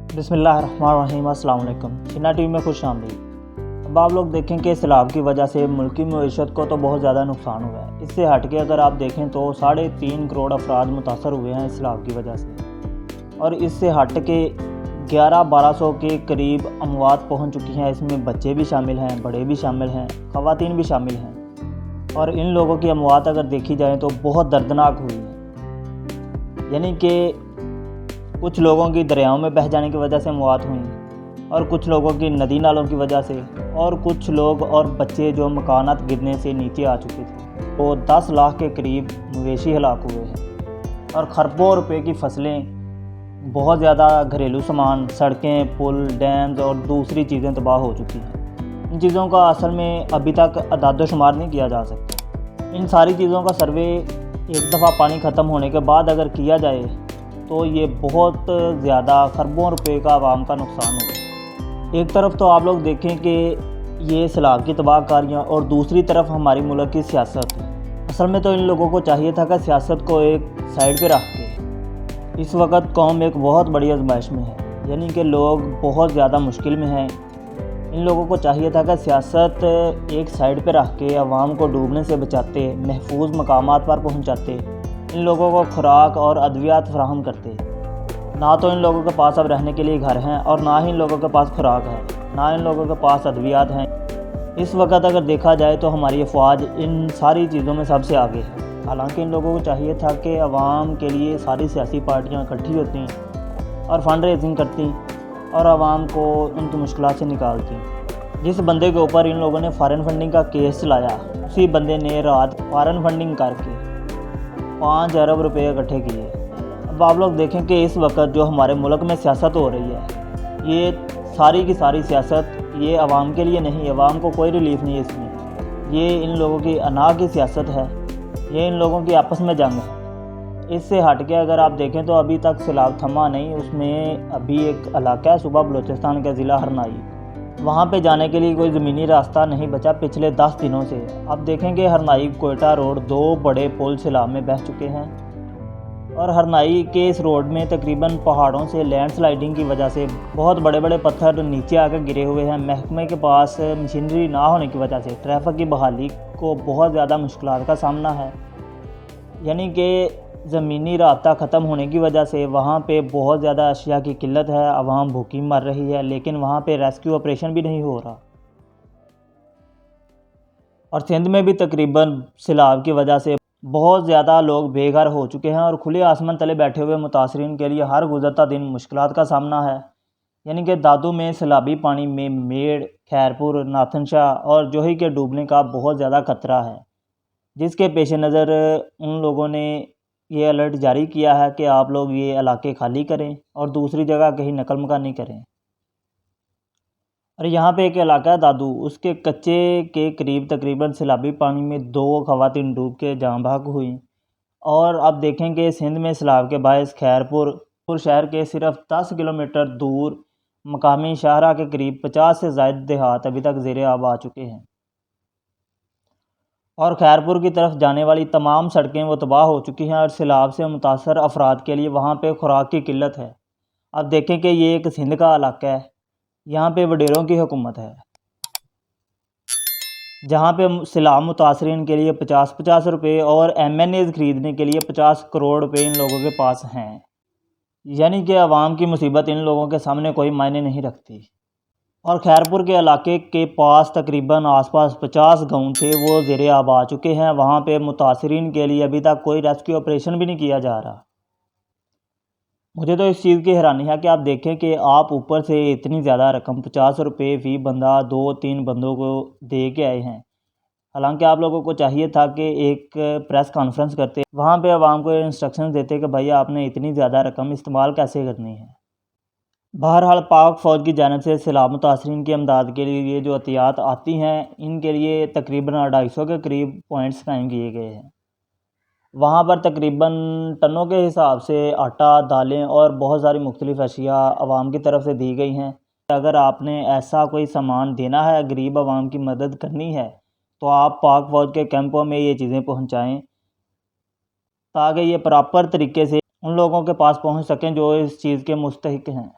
बिस्मिल्लाहिर्रहमानिर्रहीम। अस्सलाम वालेकुम। चिन्ना टीवी में खुश आमदीद। अब आप लोग देखें कि सैलाब की वजह से मुल्की मईशत को तो बहुत ज़्यादा नुकसान हुआ है। इससे हट के अगर आप देखें तो 3.5 करोड़ अफराद मुतासर हुए हैं सैलाब की वजह से, और इससे हट के 1100-1200 के करीब अमवात पहुँच चुकी हैं। इसमें बच्चे भी शामिल हैं, बड़े भी शामिल हैं, ख़वातीन भी शामिल हैं। और इन लोगों की अमवात अगर देखी जाए तो बहुत दर्दनाक हुई है। यानी कि कुछ लोगों की दरियाओं में बह जाने की वजह से मौत हुई, और कुछ लोगों की नदी नालों की वजह से, और कुछ लोग और बच्चे जो मकानात गिरने से नीचे आ चुके थे। तो 10 लाख के करीब मवेशी हलाक हुए हैं, और खरबों रुपए की फसलें, बहुत ज़्यादा घरेलू सामान, सड़कें, पुल, डैम्स और दूसरी चीज़ें तबाह हो चुकी हैं। इन चीज़ों का असल में अभी तक अदाद शुमार नहीं किया जा सकता। इन सारी चीज़ों का सर्वे एक दफ़ा पानी ख़त्म होने के बाद अगर किया जाए तो ये बहुत ज़्यादा खरबों रुपए का आवाम का नुकसान होगा। एक तरफ तो आप लोग देखें कि ये सैलाब की तबाहकारियाँ, और दूसरी तरफ हमारी मुल्क की सियासत। असल में तो इन लोगों को चाहिए था कि सियासत को एक साइड पे रख के, इस वक्त कौम एक बहुत बड़ी आजमाइश में है, यानी कि लोग बहुत ज़्यादा मुश्किल में हैं। इन लोगों को चाहिए था कि सियासत एक साइड पे रख के आवाम को डूबने से बचाते, महफूज मकामात पर पहुँचाते, इन लोगों को खुराक और अद्वियात फराहम करते। ना तो इन लोगों के पास अब रहने के लिए घर हैं, और ना ही इन लोगों के पास खुराक है, ना इन लोगों के पास अद्वियात हैं। इस वक्त अगर देखा जाए तो हमारी अफवाज इन सारी चीज़ों में सबसे आगे है। हालांकि इन लोगों को चाहिए था कि आवाम के लिए सारी सियासी पार्टियां इकट्ठी होती और फंड रेजिंग करती और आवाम को उनकी मुश्किलात से निकालती। जिस बंदे के ऊपर इन लोगों ने फॉरेन फंडिंग का केस चलाया, उसी बंदे ने रात फॉरेन फंडिंग करके 5 अरब रुपये इकट्ठे किए। अब आप लोग देखें कि इस वक्त जो हमारे मुल्क में सियासत हो रही है, ये सारी की सारी सियासत ये आवाम के लिए नहीं, आवाम को कोई रिलीफ नहीं है इसमें। ये इन लोगों की अना की सियासत है, ये इन लोगों की आपस में जंग है। इससे हट के अगर आप देखें तो अभी तक सैलाब थमा नहीं। उसमें अभी एक इलाका है सूबा बलूचिस्तान का ज़िला हरनाई, वहाँ पे जाने के लिए कोई ज़मीनी रास्ता नहीं बचा पिछले 10 दिनों से। अब देखेंगे हरनाई कोयटा रोड 2 बड़े पुल सैलाब में बह चुके हैं, और हरनाई के इस रोड में तकरीबन पहाड़ों से लैंडस्लाइडिंग की वजह से बहुत बड़े बड़े पत्थर नीचे आकर गिरे हुए हैं। महकमे के पास मशीनरी ना होने की वजह से ट्रैफिक की बहाली को बहुत ज़्यादा मुश्किलात का सामना है। यानी कि ज़मीनी रास्ता ख़त्म होने की वजह से वहाँ पे बहुत ज़्यादा अशिया की किल्लत है, आवाम भूखी मर रही है, लेकिन वहाँ पे रेस्क्यू ऑपरेशन भी नहीं हो रहा। और सिंध में भी तकरीबन सैलाब की वजह से बहुत ज़्यादा लोग बेघर हो चुके हैं, और खुले आसमान तले बैठे हुए मुतासरीन के लिए हर गुज़रता दिन मुश्किलात का सामना है। यानी कि दादू में सैलाबी पानी में मेड़, खैरपुर, नाथनशाह और जोही के डूबने का बहुत ज़्यादा खतरा है, जिसके पेश नज़र उन लोगों ने ये अलर्ट जारी किया है कि आप लोग ये इलाके खाली करें और दूसरी जगह कहीं नकल मकानी करें। और यहाँ पे एक इलाका है दादू, उसके कच्चे के करीब तकरीबन सैलाबी पानी में 2 ख़वातीन डूब के जाँ बहक हुई। और अब देखें कि सिंध में सैलाब के बायस खैरपुर शहर के सिर्फ 10 किलोमीटर दूर मकामी शाहरा के करीब 50 से ज़ायद देहात अभी तक ज़ेरे आब आ चुके हैं, और खैरपुर की तरफ जाने वाली तमाम सड़कें वो तबाह हो चुकी हैं, और सैलाब से मुतासर अफराद के लिए वहाँ पे खुराक की किल्लत है। अब देखें कि ये एक सिंध का इलाका है, यहाँ पे वडेरों की हुकूमत है, जहाँ पे सैलाब मुतासरीन के लिए 50-50 रुपये और MNAs ख़रीदने के लिए 50 करोड़ रुपये इन लोगों के पास हैं। यानी कि आवाम की मुसीबत इन लोगों के सामने कोई मायने नहीं रखती। और खैरपुर के इलाके के पास तकरीबन आसपास 50 गाँव थे, वो ज़ेरे आब आ चुके हैं। वहाँ पे मुतासरीन के लिए अभी तक कोई रेस्क्यू ऑपरेशन भी नहीं किया जा रहा। मुझे तो इस चीज़ की हैरानी है कि आप देखें कि आप ऊपर से इतनी ज़्यादा रकम 50 रुपये फ़ी बंदा 2-3 बंदों को दे के आए हैं। हालांकि आप लोगों को चाहिए था कि एक प्रेस कॉन्फ्रेंस करते, वहाँ पे आवाम को इंस्ट्रक्शन देते कि भाई आपने इतनी ज़्यादा रकम इस्तेमाल कैसे करनी है। बहरहाल पाक फ़ौज की जानिब से सैलाब मुतासरीन की इमदाद के लिए ये जो एहतियात आती हैं, इनके लिए तकरीबन 250 के करीब पॉइंट्स कायम किए गए हैं। वहाँ पर तकरीबन टनों के हिसाब से आटा, दालें और बहुत सारी मुख्तलिफ़ अशिया आवाम की तरफ से दी गई हैं। अगर आपने ऐसा कोई सामान देना है, गरीब आवाम की मदद करनी है, तो आप पाक फ़ौज के कैंपों में ये चीज़ें पहुँचाएँ, ताकि ये प्रॉपर तरीके से उन लोगों के पास पहुँच सकें जो इस चीज़ के मुस्तहिक हैं।